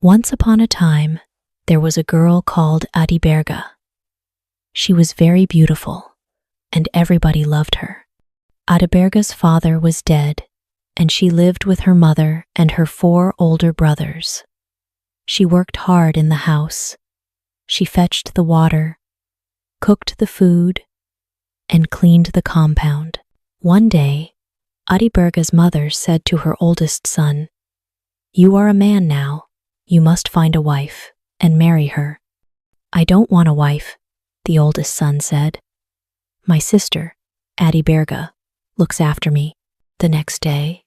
Once upon a time, there was a girl called Adiberga. She was very beautiful, and everybody loved her. Adiberga's father was dead, and she lived with her mother and her 4 older brothers. She worked hard in the house. She fetched the water, cooked the food, and cleaned the compound. One day, Adiberga's mother said to her oldest son, "You are a man now. You must find a wife and marry her." "I don't want a wife," the oldest son said. "My sister, Adiberga, looks after me." The next day,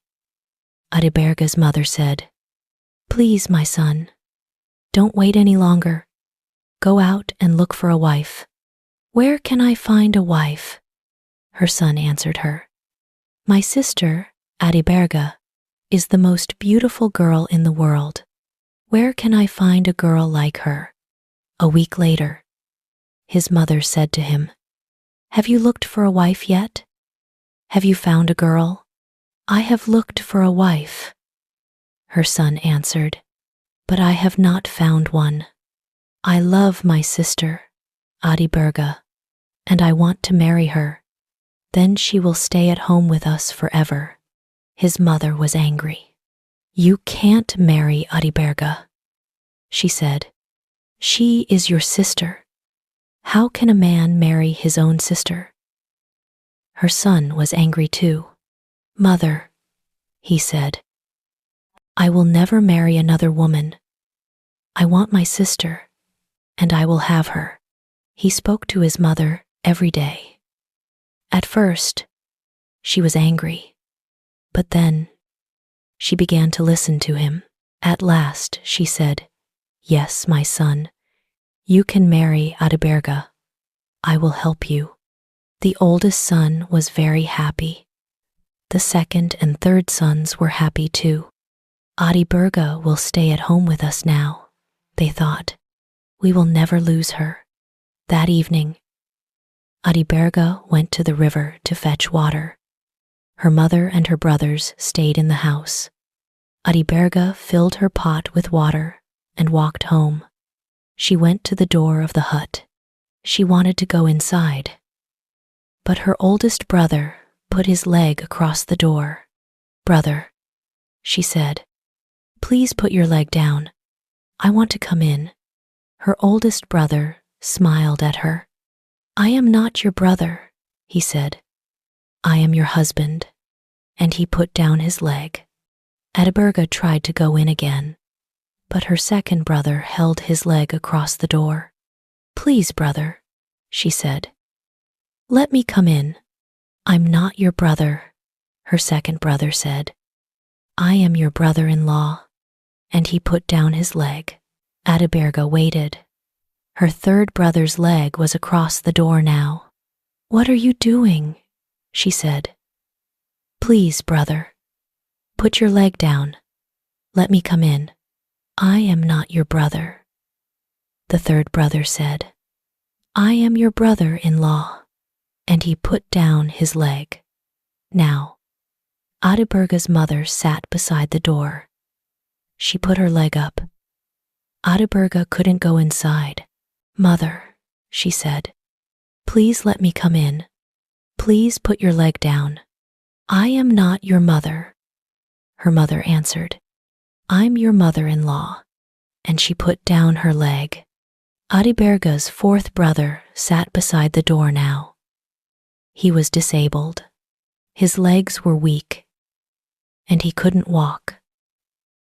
Adiberga's mother said, "Please, my son, don't wait any longer. Go out and look for a wife." "Where can I find a wife?" her son answered her. "My sister, Adiberga, is the most beautiful girl in the world. Where can I find a girl like her?" A week later, his mother said to him, "Have you looked for a wife yet? Have you found a girl?" "I have looked for a wife," her son answered, "but I have not found one. I love my sister, Adiberga, and I want to marry her. Then she will stay at home with us forever." His mother was angry. "You can't marry Adiberga," she said. "She is your sister. How can a man marry his own sister?" Her son was angry too. "Mother," he said, "I will never marry another woman. I want my sister, and I will have her." He spoke to his mother every day. At first, she was angry, but then she began to listen to him. At last, she said, "Yes, my son, you can marry Adiberga. I will help you." The oldest son was very happy. The second and third sons were happy too. "Adiberga will stay at home with us now," they thought. "We will never lose her." That evening, Adiberga went to the river to fetch water. Her mother and her brothers stayed in the house. Adiberga filled her pot with water and walked home. She went to the door of the hut. She wanted to go inside, but her oldest brother put his leg across the door. "Brother," she said, "please put your leg down. I want to come in." Her oldest brother smiled at her. "I am not your brother," he said. "I am your husband," and he put down his leg. Adiberga tried to go in again, but her second brother held his leg across the door. "Please, brother," she said, "let me come in." "I'm not your brother," her second brother said. "I am your brother-in-law," and he put down his leg. Adiberga waited. Her third brother's leg was across the door now. "What are you doing?" she said. "Please, brother, put your leg down. Let me come in." "I am not your brother," the third brother said. "I am your brother-in-law," and he put down his leg. Now, Adiberga's mother sat beside the door. She put her leg up. Adiberga couldn't go inside. "Mother," she said, "please let me come in. Please put your leg down." "I am not your mother," her mother answered. "I'm your mother-in-law," and she put down her leg. Adiberga's fourth brother sat beside the door now. He was disabled. His legs were weak, and he couldn't walk.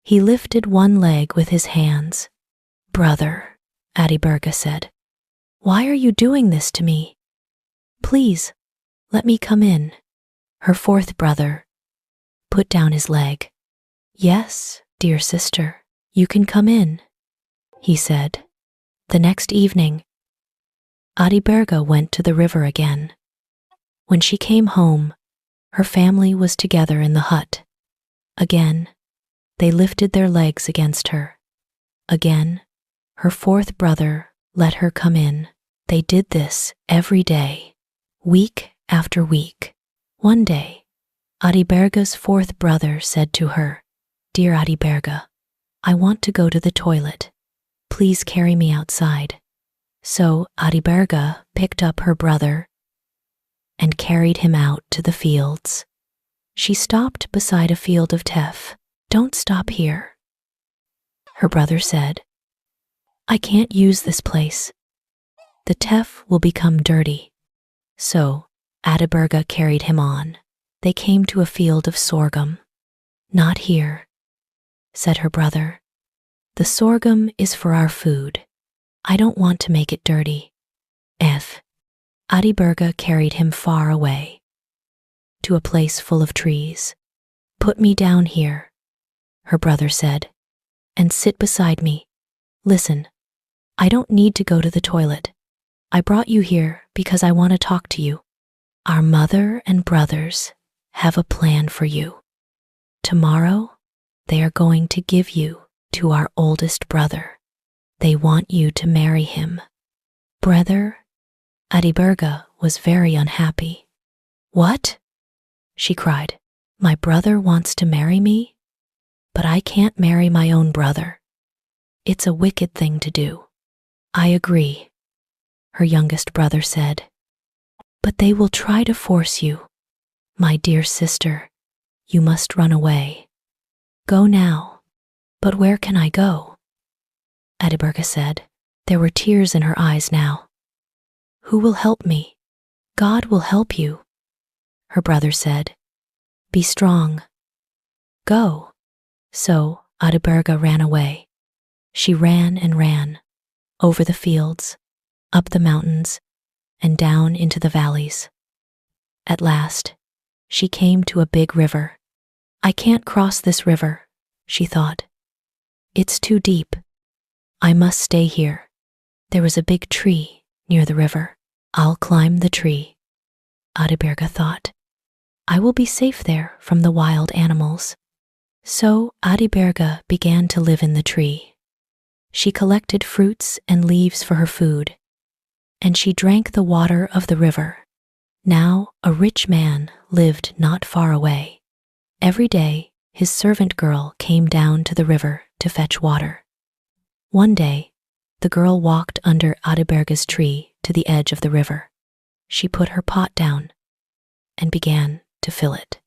He lifted one leg with his hands. "Brother," Adiberga said, "why are you doing this to me? Please, let me come in." Her fourth brother put down his leg. "Yes, dear sister, you can come in," he said. The next evening, Adiberga went to the river again. When she came home, her family was together in the hut. Again, they lifted their legs against her. Again, her fourth brother let her come in. They did this every day, week after week. One day, Adiberga's fourth brother said to her, "Dear Adiberga, I want to go to the toilet. Please carry me outside. So Adiberga picked up her brother and carried him out to the fields. She stopped beside a field of teff. Don't stop here, her brother said. I can't use this place. The teff will become dirty. So Adiberga carried him on. They came to a field of sorghum. Not here, said her brother. The sorghum is for our food. I don't want to make it dirty. Adiberga carried him far away, to a place full of trees. Put me down here, her brother said, and sit beside me. Listen, I don't need to go to the toilet. I brought you here because I want to talk to you. Our mother and brothers have a plan for you. Tomorrow, they are going to give you to our oldest brother. They want you to marry him. Brother, Adiberga was very unhappy. What? She cried. My brother wants to marry me? But I can't marry my own brother. It's a wicked thing to do. I agree, her youngest brother said. But they will try to force you. My dear sister, you must run away. Go now. But where can I go? Adiberga said. There were tears in her eyes now. Who will help me? God will help you, her brother said. Be strong. Go. So Adiberga ran away. She ran and ran, over the fields, up the mountains, and down into the valleys. At last, she came to a big river. I can't cross this river, she thought. It's too deep. I must stay here. There is a big tree near the river. I'll climb the tree, Adiberga thought. I will be safe there from the wild animals. So Adiberga began to live in the tree. She collected fruits and leaves for her food, and she drank the water of the river. Now a rich man lived not far away. Every day, his servant girl came down to the river to fetch water. One day, the girl walked under Adiberga's tree to the edge of the river. She put her pot down and began to fill it.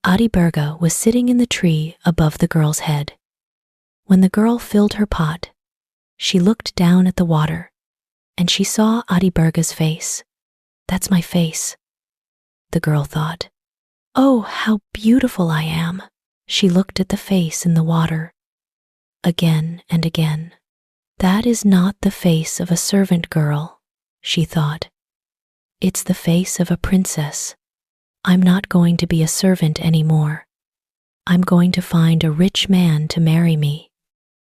Adiberga was sitting in the tree above the girl's head. When the girl filled her pot, she looked down at the water and she saw Adiberga's face. That's my face, the girl thought. Oh, how beautiful I am. She looked at the face in the water again and again. That is not the face of a servant girl, she thought. It's the face of a princess. I'm not going to be a servant anymore. I'm going to find a rich man to marry me.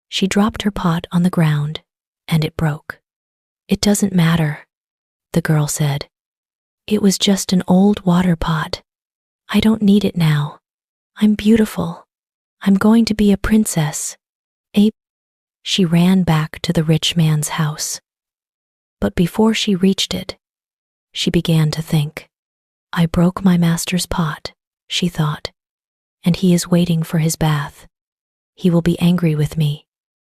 She dropped her pot on the ground, and it broke. It doesn't matter, the girl said. It was just an old water pot. I don't need it now. I'm beautiful. I'm going to be a princess. She ran back to the rich man's house. But before she reached it, she began to think. I broke my master's pot, she thought, and he is waiting for his bath. He will be angry with me.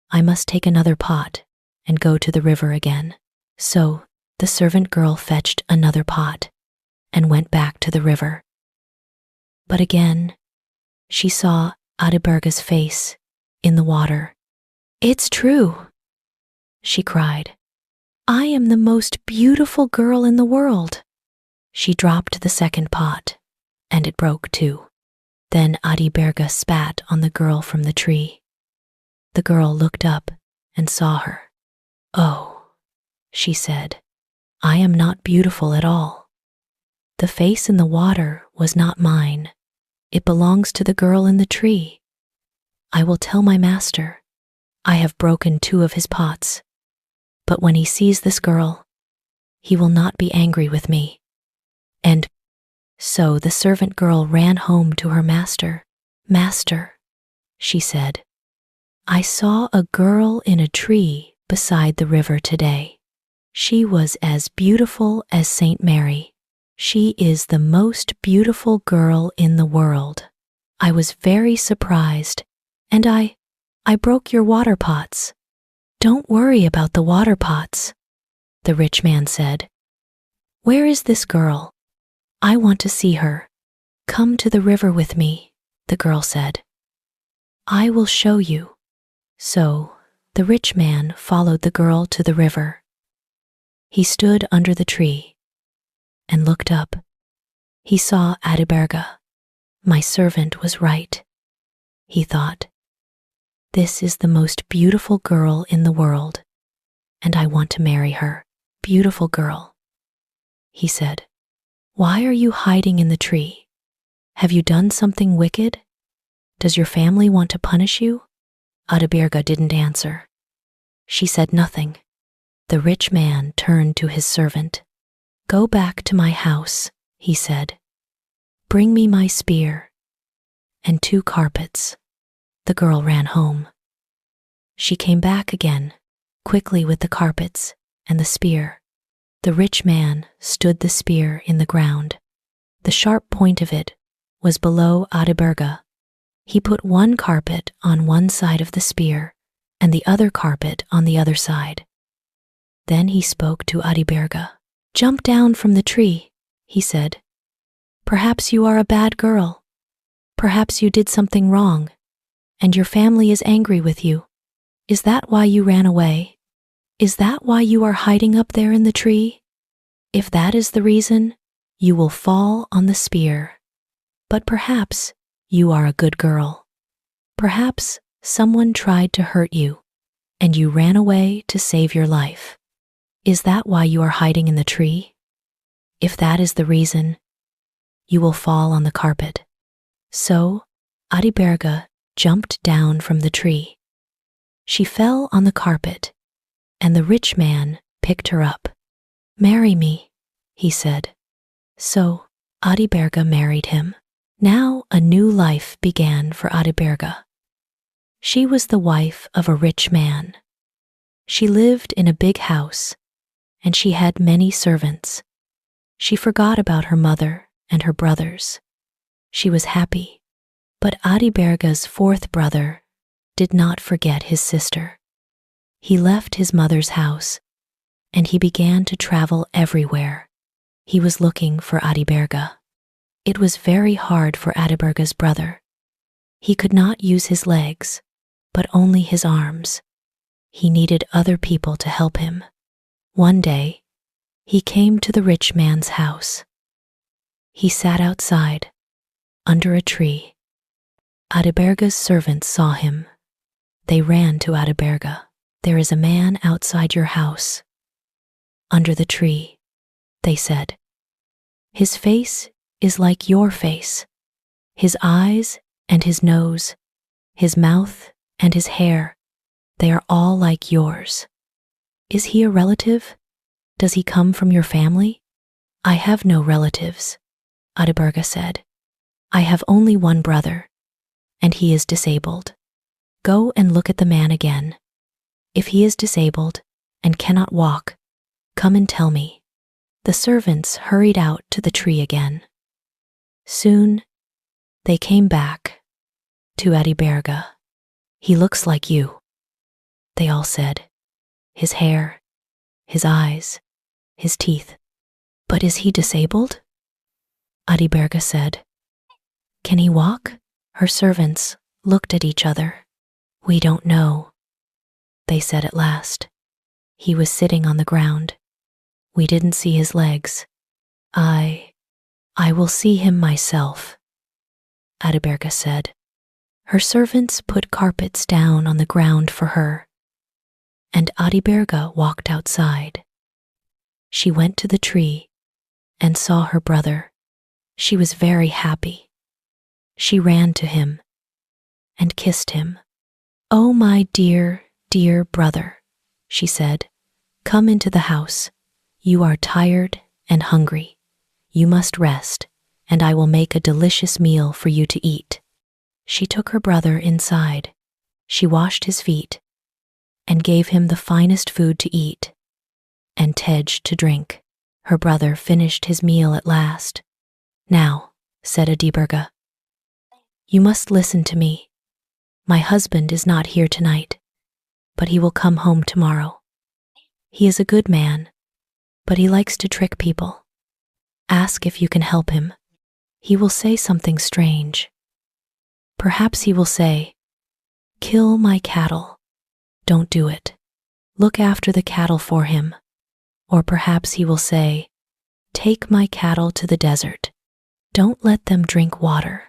I must take another pot and go to the river again. So the servant girl fetched another pot and went back to the river. But again, she saw Adiberga's face in the water. It's true, she cried. I am the most beautiful girl in the world. She dropped the second pot, and it broke too. Then Adiberga spat on the girl from the tree. The girl looked up and saw her. Oh, she said, I am not beautiful at all. The face in the water was not mine. It belongs to the girl in the tree. I will tell my master. I have broken 2 of his pots. But when he sees this girl, he will not be angry with me. And so the servant girl ran home to her master. Master, she said, I saw a girl in a tree beside the river today. She was as beautiful as Saint Mary. She is the most beautiful girl in the world. I was very surprised, and I I broke your water pots. Don't worry about the water pots, the rich man said. Where is this girl? I want to see her. Come to the river with me, the girl said. I will show you. So, the rich man followed the girl to the river. He stood under the tree and looked up. He saw Adiberga. My servant was right, he thought. This is the most beautiful girl in the world, and I want to marry her. Beautiful girl, he said. Why are you hiding in the tree? Have you done something wicked? Does your family want to punish you? Adiberga didn't answer. She said nothing. The rich man turned to his servant. Go back to my house, he said. Bring me my spear and 2 carpets. The girl ran home. She came back again, quickly with the carpets and the spear. The rich man stood the spear in the ground. The sharp point of it was below Adiberga. He put 1 carpet on one side of the spear and the other carpet on the other side. Then he spoke to Adiberga. Jump down from the tree, he said. Perhaps you are a bad girl. Perhaps you did something wrong, and your family is angry with you. Is that why you ran away? Is that why you are hiding up there in the tree? If that is the reason, you will fall on the spear. But perhaps you are a good girl. Perhaps someone tried to hurt you, and you ran away to save your life. Is that why you are hiding in the tree? If that is the reason, you will fall on the carpet. So, Adiberga jumped down from the tree. She fell on the carpet, and the rich man picked her up. Marry me, he said. So, Adiberga married him. Now a new life began for Adiberga. She was the wife of a rich man. She lived in a big house, and she had many servants. She forgot about her mother and her brothers. She was happy, but Adiberga's 4th brother did not forget his sister. He left his mother's house, and he began to travel everywhere. He was looking for Adiberga. It was very hard for Adiberga's brother. He could not use his legs, but only his arms. He needed other people to help him. One day, he came to the rich man's house. He sat outside, under a tree. Adiberga's servants saw him. They ran to Adiberga. There is a man outside your house, under the tree, they said. His face is like your face. His eyes and his nose, his mouth and his hair, they are all like yours. Is he a relative? Does he come from your family? I have no relatives, Adiberga said. I have only one brother, and he is disabled. Go and look at the man again. If he is disabled and cannot walk, come and tell me. The servants hurried out to the tree again. Soon, they came back to Adiberga. He looks like you, they all said. His hair, his eyes, his teeth. But is he disabled? Adiberga said. Can he walk? Her servants looked at each other. We don't know, they said at last. He was sitting on the ground. We didn't see his legs. I will see him myself, Adiberga said. Her servants put carpets down on the ground for her, and Adiberga walked outside. She went to the tree and saw her brother. She was very happy. She ran to him and kissed him. Oh, my dear, dear brother, she said, come into the house. You are tired and hungry. You must rest, and I will make a delicious meal for you to eat. She took her brother inside. She washed his feet and gave him the finest food to eat and tej to drink. Her brother finished his meal at last. Now, said Adiberga, you must listen to me. My husband is not here tonight, but he will come home tomorrow. He is a good man, but he likes to trick people. Ask if you can help him. He will say something strange. Perhaps he will say, 'Kill my cattle.' Don't do it. Look after the cattle for him. Or perhaps he will say, 'Take my cattle to the desert. Don't let them drink water.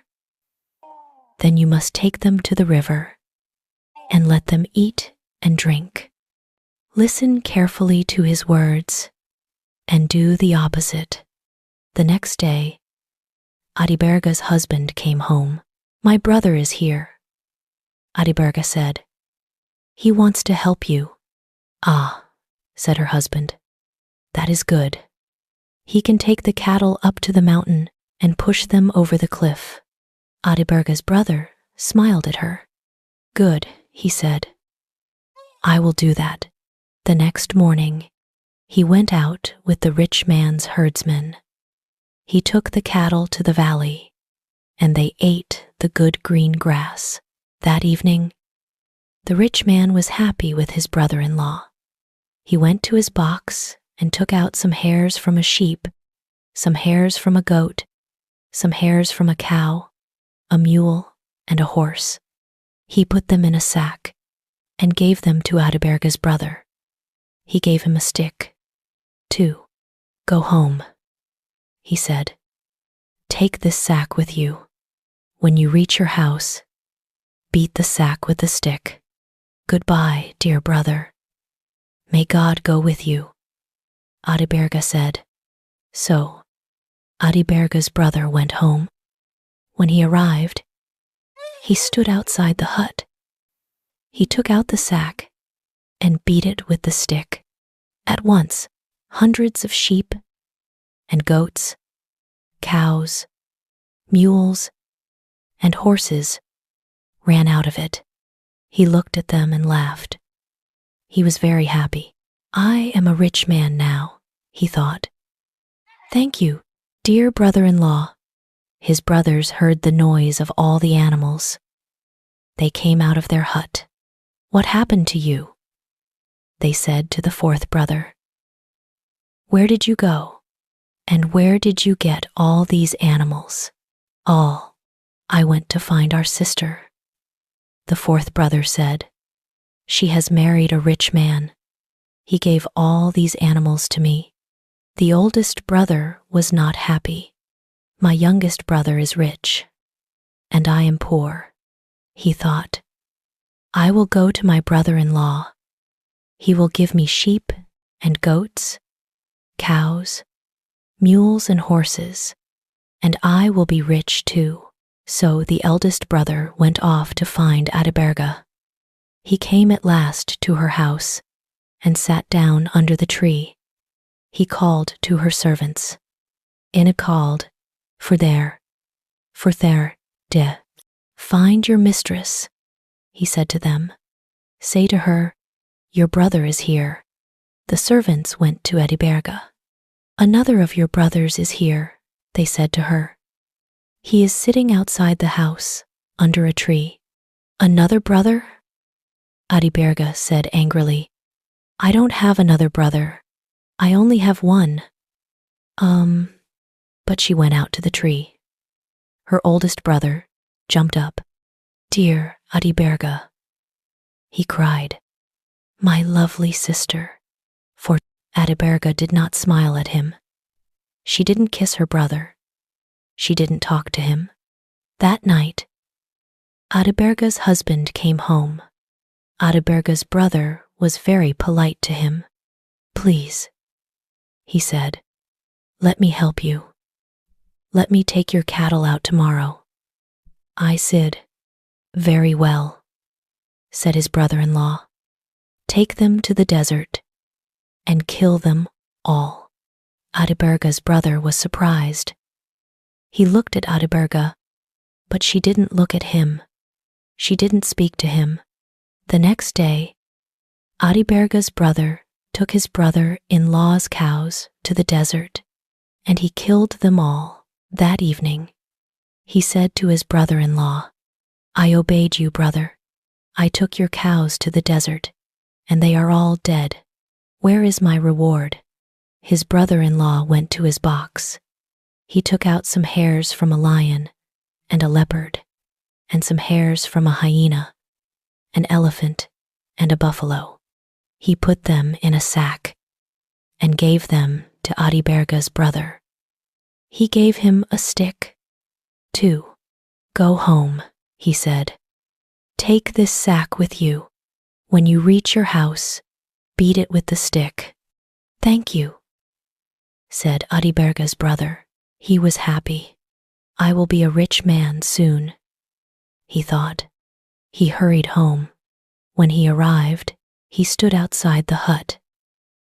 Then you must take them to the river and let them eat and drink.' Listen carefully to his words and do the opposite." The next day, Adiberga's husband came home. "My brother is here," Adiberga said. "He wants to help you." "Ah," said her husband, "that is good. He can take the cattle up to the mountain and push them over the cliff." Adiberga's brother smiled at her. "Good," he said. "I will do that." The next morning, he went out with the rich man's herdsmen. He took the cattle to the valley, and they ate the good green grass. That evening, the rich man was happy with his brother-in-law. He went to his box and took out some hairs from a sheep, some hairs from a goat, some hairs from a cow, a mule, and a horse. He put them in a sack and gave them to Adiberga's brother. He gave him a stick, too. "Go home," he said. "Take this sack with you. When you reach your house, beat the sack with the stick. Goodbye, dear brother. May God go with you," Adiberga said. So, Adiberga's brother went home. When he arrived, he stood outside the hut. He took out the sack and beat it with the stick. At once, hundreds of sheep and goats, cows, mules, and horses ran out of it. He looked at them and laughed. He was very happy. "I am a rich man now," he thought. "Thank you, dear brother-in-law." His brothers heard the noise of all the animals. They came out of their hut. "What happened to you?" they said to the fourth brother. "Where did you go? And where did you get all these animals?" "All. I went to find our sister," the fourth brother said. "She has married a rich man. He gave all these animals to me. The oldest brother was not happy. My youngest brother is rich, and I am poor," he thought. "I will go to my brother-in-law. He will give me sheep and goats, cows, mules and horses, and I will be rich too." So the eldest brother went off to find Adiberga. He came at last to her house and sat down under the tree. He called to her servants. Ina called, for there, de. "Find your mistress," he said to them. "Say to her, 'Your brother is here.'" The servants went to Adiberga. "Another of your brothers is here," they said to her. "He is sitting outside the house, under a tree." "Another brother?" Adiberga said angrily. "I don't have another brother. I only have one." But she went out to the tree. Her oldest brother jumped up. "Dear Adiberga," he cried, "my lovely sister." For Adiberga did not smile at him. She didn't kiss her brother. She didn't talk to him. That night, Adiberga's husband came home. Adiberga's brother was very polite to him. "Please," he said, "let me help you. Let me take your cattle out tomorrow." I said, "Very well," said his brother-in-law. "Take them to the desert and kill them all." Adiberga's brother was surprised. He looked at Adiberga, but she didn't look at him. She didn't speak to him. The next day, Adiberga's brother took his brother-in-law's cows to the desert, and he killed them all. That evening, he said to his brother-in-law, "I obeyed you, brother. I took your cows to the desert, and they are all dead. Where is my reward?" His brother-in-law went to his box. He took out some hairs from a lion and a leopard, and some hairs from a hyena, an elephant, and a buffalo. He put them in a sack and gave them to Adiberga's brother. He gave him a stick, too. "Go home," he said. "Take this sack with you. When you reach your house, beat it with the stick." "Thank you," said Adiberga's brother. He was happy. "I will be a rich man soon," he thought. He hurried home. When he arrived, he stood outside the hut.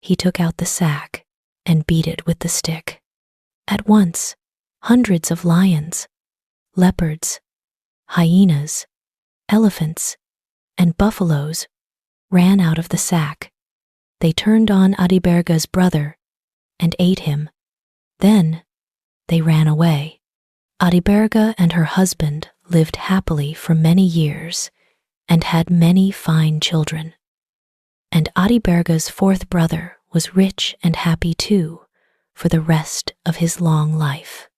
He took out the sack and beat it with the stick. At once, hundreds of lions, leopards, hyenas, elephants, and buffaloes ran out of the sack. They turned on Adiberga's brother and ate him. Then they ran away. Adiberga and her husband lived happily for many years and had many fine children. And Adiberga's fourth brother was rich and happy too for the rest of his long life.